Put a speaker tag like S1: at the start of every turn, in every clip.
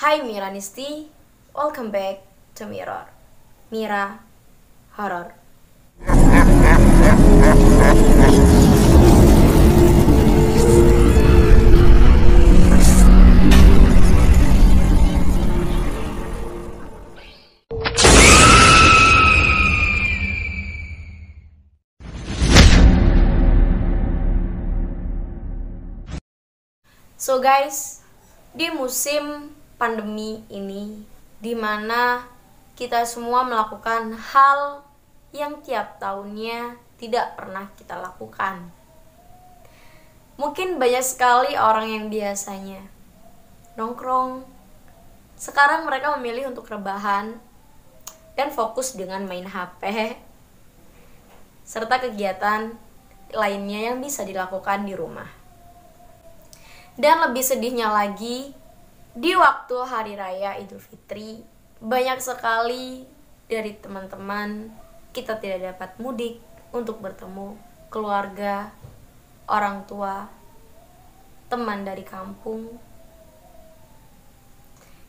S1: Hai Miranisti, welcome back to Mirror. Mira Horror. So guys, di musim pandemi ini, dimana kita semua melakukan hal yang tiap tahunnya tidak pernah kita lakukan. Mungkin banyak sekali orang yang biasanya nongkrong, sekarang mereka memilih untuk rebahan dan fokus dengan main HP, serta kegiatan lainnya yang bisa dilakukan di rumah. Dan lebih sedihnya lagi, di waktu Hari Raya Idul Fitri, banyak sekali dari teman-teman kita tidak dapat mudik untuk bertemu keluarga, orang tua, teman dari kampung.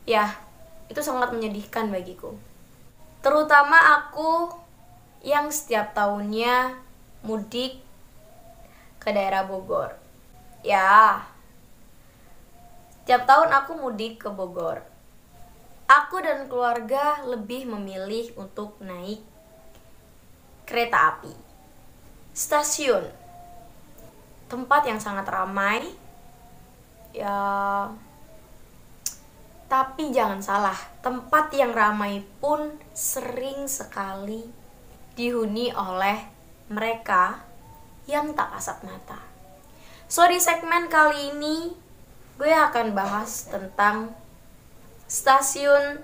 S1: Ya, itu sangat menyedihkan bagiku. Terutama aku yang setiap tahunnya mudik ke daerah Bogor. Ya, tiap tahun aku mudik ke Bogor. Aku dan keluarga lebih memilih untuk naik kereta api. Stasiun, tempat yang sangat ramai. Ya, tapi jangan salah, tempat yang ramai pun sering sekali dihuni oleh mereka yang tak kasat mata. So di segmen kali ini gue akan bahas tentang stasiun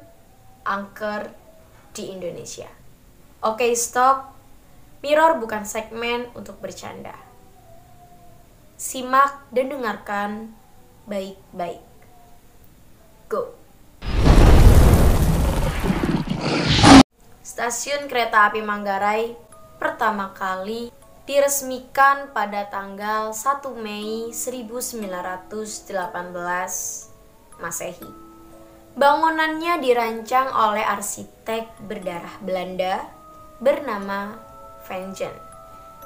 S1: angker di Indonesia. Oke, stop. Mirror bukan segmen untuk bercanda. Simak dan dengarkan baik-baik. Go. Stasiun kereta api Manggarai pertama kali diresmikan pada tanggal 1 Mei 1918 Masehi. Bangunannya dirancang oleh arsitek berdarah Belanda bernama Van Gennep.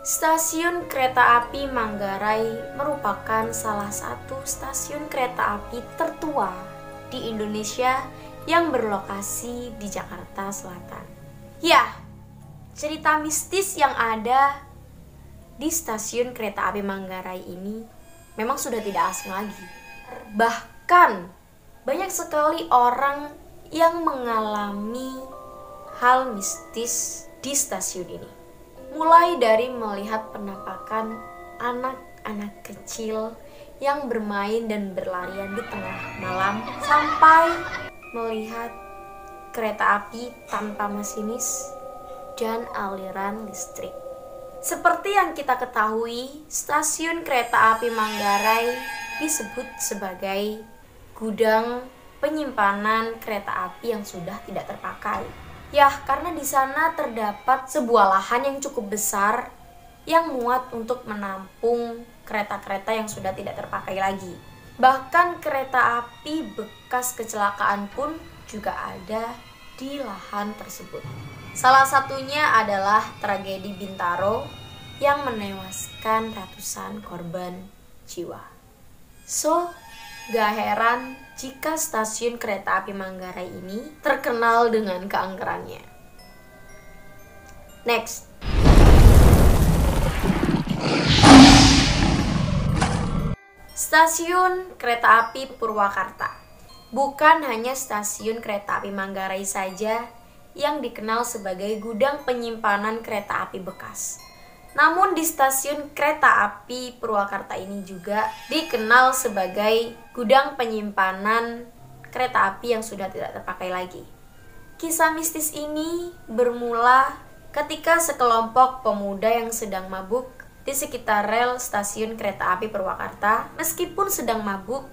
S1: Stasiun kereta api Manggarai merupakan salah satu stasiun kereta api tertua di Indonesia yang berlokasi di Jakarta Selatan. Ya, cerita mistis yang ada di stasiun kereta api Manggarai ini memang sudah tidak asing lagi. Bahkan banyak sekali orang yang mengalami hal mistis di stasiun ini. Mulai dari melihat penampakan anak-anak kecil yang bermain dan berlarian di tengah malam, sampai melihat kereta api tanpa masinis dan aliran listrik. Seperti yang kita ketahui, stasiun kereta api Manggarai disebut sebagai gudang penyimpanan kereta api yang sudah tidak terpakai. Ya, karena di sana terdapat sebuah lahan yang cukup besar yang muat untuk menampung kereta-kereta yang sudah tidak terpakai lagi. Bahkan kereta api bekas kecelakaan pun juga ada di lahan tersebut. Salah satunya adalah tragedi Bintaro yang menewaskan ratusan korban jiwa. So, gak heran jika stasiun kereta api Manggarai ini terkenal dengan keangkerannya. Next. Stasiun kereta api Purwakarta. Bukan hanya stasiun kereta api Manggarai saja yang dikenal sebagai gudang penyimpanan kereta api bekas. Namun di stasiun kereta api Purwakarta ini juga dikenal sebagai gudang penyimpanan kereta api yang sudah tidak terpakai lagi. Kisah mistis ini bermula ketika sekelompok pemuda yang sedang mabuk di sekitar rel stasiun kereta api Purwakarta. Meskipun sedang mabuk,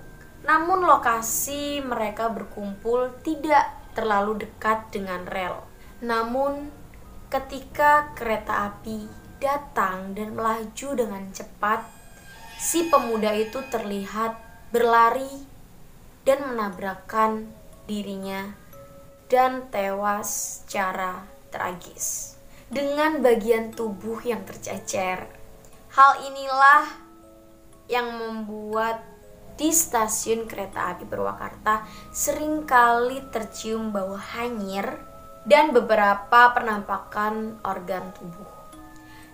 S1: namun lokasi mereka berkumpul tidak terlalu dekat dengan rel. Namun ketika kereta api datang dan melaju dengan cepat, si pemuda itu terlihat berlari dan menabrakkan dirinya dan tewas secara tragis dengan bagian tubuh yang tercecer. Hal inilah yang membuat di stasiun kereta api Purwakarta seringkali tercium bau hanyir dan beberapa penampakan organ tubuh.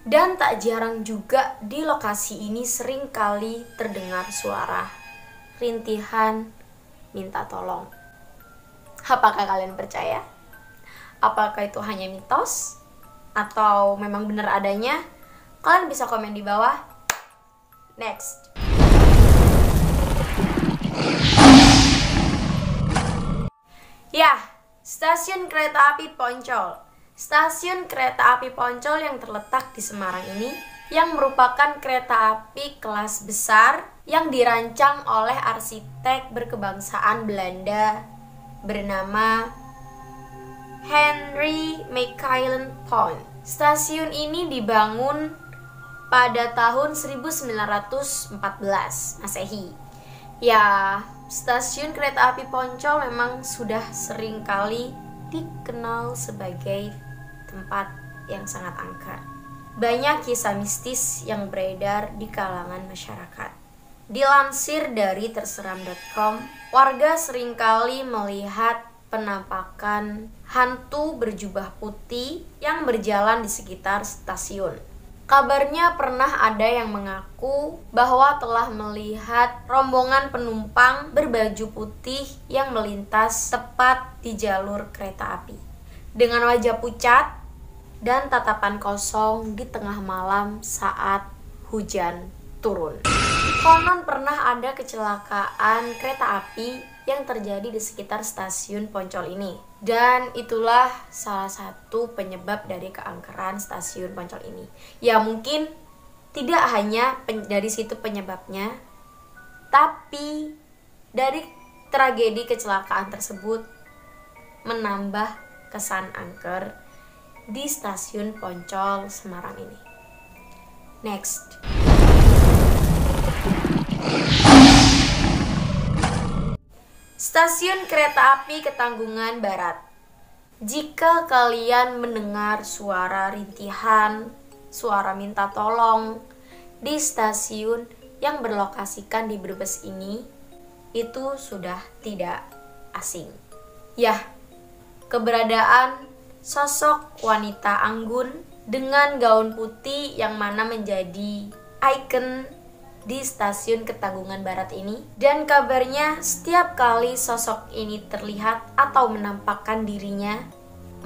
S1: Dan tak jarang juga di lokasi ini seringkali terdengar suara rintihan minta tolong. Apakah kalian percaya? Apakah itu hanya mitos? Atau memang benar adanya? Kalian bisa komen di bawah. Next. Ya, stasiun kereta api Poncol. Stasiun kereta api Poncol yang terletak di Semarang ini yang merupakan kereta api kelas besar yang dirancang oleh arsitek berkebangsaan Belanda bernama Henry Michael Pont. Stasiun ini dibangun pada tahun 1914 Masehi. Ya, stasiun kereta api Poncol memang sudah sering kali dikenal sebagai tempat yang sangat angker. Banyak kisah mistis yang beredar di kalangan masyarakat. Dilansir dari terseram.com, warga seringkali melihat penampakan hantu berjubah putih yang berjalan di sekitar stasiun. Kabarnya pernah ada yang mengaku bahwa telah melihat rombongan penumpang berbaju putih yang melintas tepat di jalur kereta api dengan wajah pucat dan tatapan kosong di tengah malam saat hujan turun. Konon pernah ada kecelakaan kereta api yang terjadi di sekitar stasiun Poncol ini. Dan itulah salah satu penyebab dari keangkeran stasiun Poncol ini. Ya mungkin tidak hanya dari situ penyebabnya, tapi dari tragedi kecelakaan tersebut menambah kesan angker di stasiun Poncol Semarang ini. Next. Stasiun kereta api Ketanggungan Barat. Jika kalian mendengar suara rintihan, suara minta tolong di stasiun yang berlokasikan di Brebes ini, itu sudah tidak asing. Ya, keberadaan sosok wanita anggun dengan gaun putih yang mana menjadi ikon di stasiun Ketanggungan Barat ini, dan kabarnya setiap kali sosok ini terlihat atau menampakkan dirinya,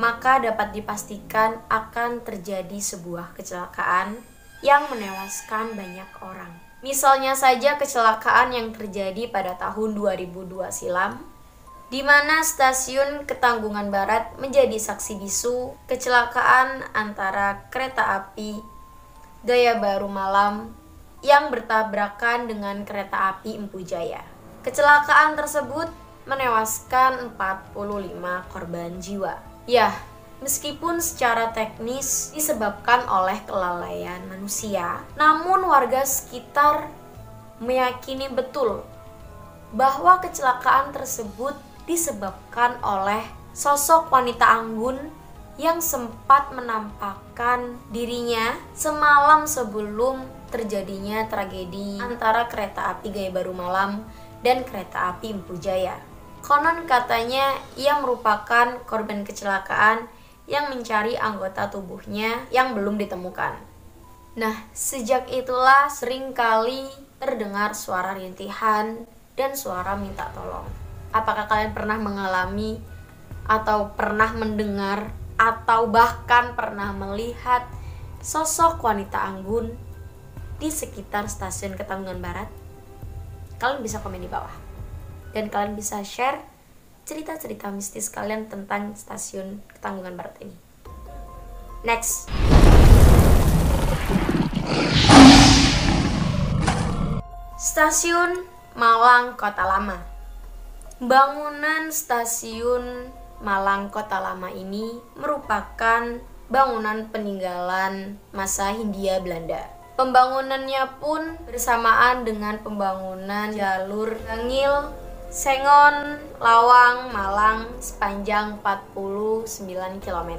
S1: maka dapat dipastikan akan terjadi sebuah kecelakaan yang menewaskan banyak orang. Misalnya saja kecelakaan yang terjadi pada tahun 2002 silam, di mana stasiun Ketanggungan Barat menjadi saksi bisu kecelakaan antara kereta api Gaya Baru Malam yang bertabrakan dengan kereta api Empu Jaya. Kecelakaan tersebut menewaskan 45 korban jiwa. Ya, meskipun secara teknis disebabkan oleh kelalaian manusia, namun warga sekitar meyakini betul bahwa kecelakaan tersebut disebabkan oleh sosok wanita anggun yang sempat menampakkan dirinya semalam sebelum terjadinya tragedi antara kereta api Gaya Baru Malam dan kereta api Empu Jaya. Konon katanya ia merupakan korban kecelakaan yang mencari anggota tubuhnya yang belum ditemukan. Nah, sejak itulah seringkali terdengar suara rintihan dan suara minta tolong. Apakah kalian pernah mengalami atau pernah mendengar atau bahkan pernah melihat sosok wanita anggun di sekitar stasiun Ketanggungan Barat? Kalian bisa komen di bawah. Dan kalian bisa share cerita-cerita mistis kalian tentang stasiun Ketanggungan Barat ini. Next. Stasiun Malang Kota Lama. Bangunan stasiun Malang Kota Lama ini merupakan bangunan peninggalan masa Hindia Belanda. Pembangunannya pun bersamaan dengan pembangunan jalur Bangil Sengon, Lawang, Malang sepanjang 49 km.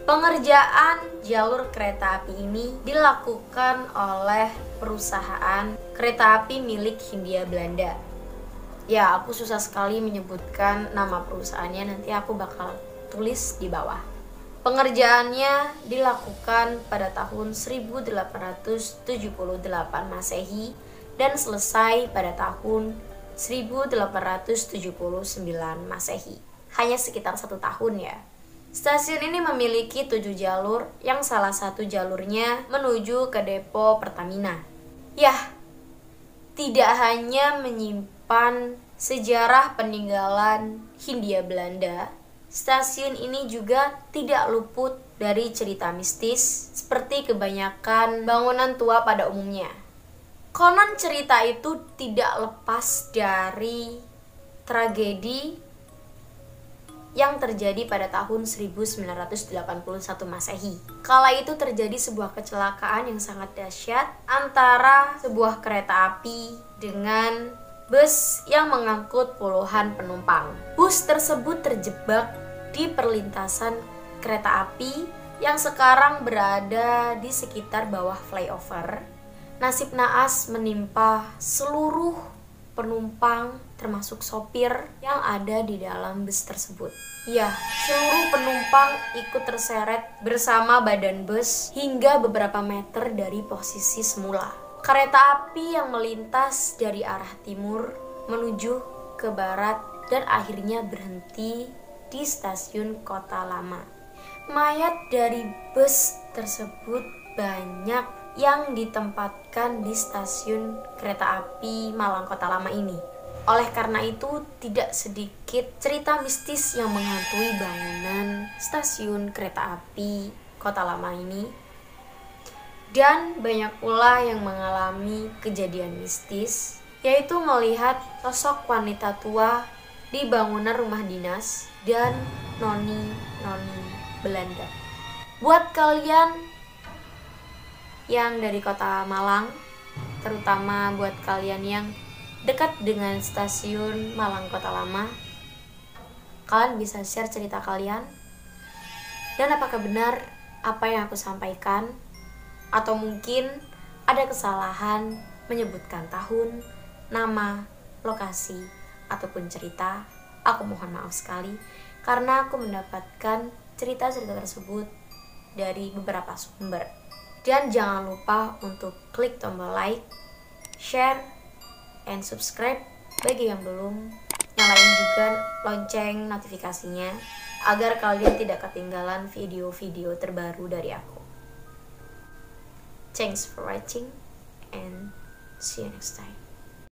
S1: Pengerjaan jalur kereta api ini dilakukan oleh perusahaan kereta api milik Hindia Belanda. Ya, aku susah sekali menyebutkan nama perusahaannya, nanti aku bakal tulis di bawah. Pengerjaannya dilakukan pada tahun 1878 Masehi dan selesai pada tahun 1879 Masehi. Hanya sekitar 1 tahun ya. Stasiun ini memiliki 7 jalur yang salah satu jalurnya menuju ke depo Pertamina. Yah, tidak hanya menyimpan sejarah peninggalan Hindia Belanda, stasiun ini juga tidak luput dari cerita mistis seperti kebanyakan bangunan tua pada umumnya. Konon cerita itu tidak lepas dari tragedi yang terjadi pada tahun 1981 Masehi. Kala itu terjadi sebuah kecelakaan yang sangat dahsyat antara sebuah kereta api dengan bus yang mengangkut puluhan penumpang. Bus tersebut terjebak di perlintasan kereta api yang sekarang berada di sekitar bawah flyover. Nasib naas menimpa seluruh penumpang termasuk sopir yang ada di dalam bus tersebut. Ya, seluruh penumpang ikut terseret bersama badan bus hingga beberapa meter dari posisi semula. Kereta api yang melintas dari arah timur menuju ke barat dan akhirnya berhenti di stasiun Kota Lama. Mayat dari bus tersebut banyak yang ditempatkan di stasiun kereta api Malang Kota Lama ini. Oleh karena itu, tidak sedikit cerita mistis yang menghantui bangunan stasiun kereta api Kota Lama ini. Dan banyak pula yang mengalami kejadian mistis, yaitu melihat sosok wanita tua di bangunan rumah dinas dan noni-noni Belanda. Buat kalian yang dari Kota Malang, terutama buat kalian yang dekat dengan stasiun Malang Kota Lama, kalian bisa share cerita kalian dan apakah benar apa yang aku sampaikan, atau mungkin ada kesalahan menyebutkan tahun, nama, lokasi, ataupun cerita. Aku mohon maaf sekali karena aku mendapatkan cerita-cerita tersebut dari beberapa sumber. Dan jangan lupa untuk klik tombol like, share, and subscribe bagi yang belum. Nyalain juga lonceng notifikasinya agar kalian tidak ketinggalan video-video terbaru dari aku. Thanks for watching and see you next time.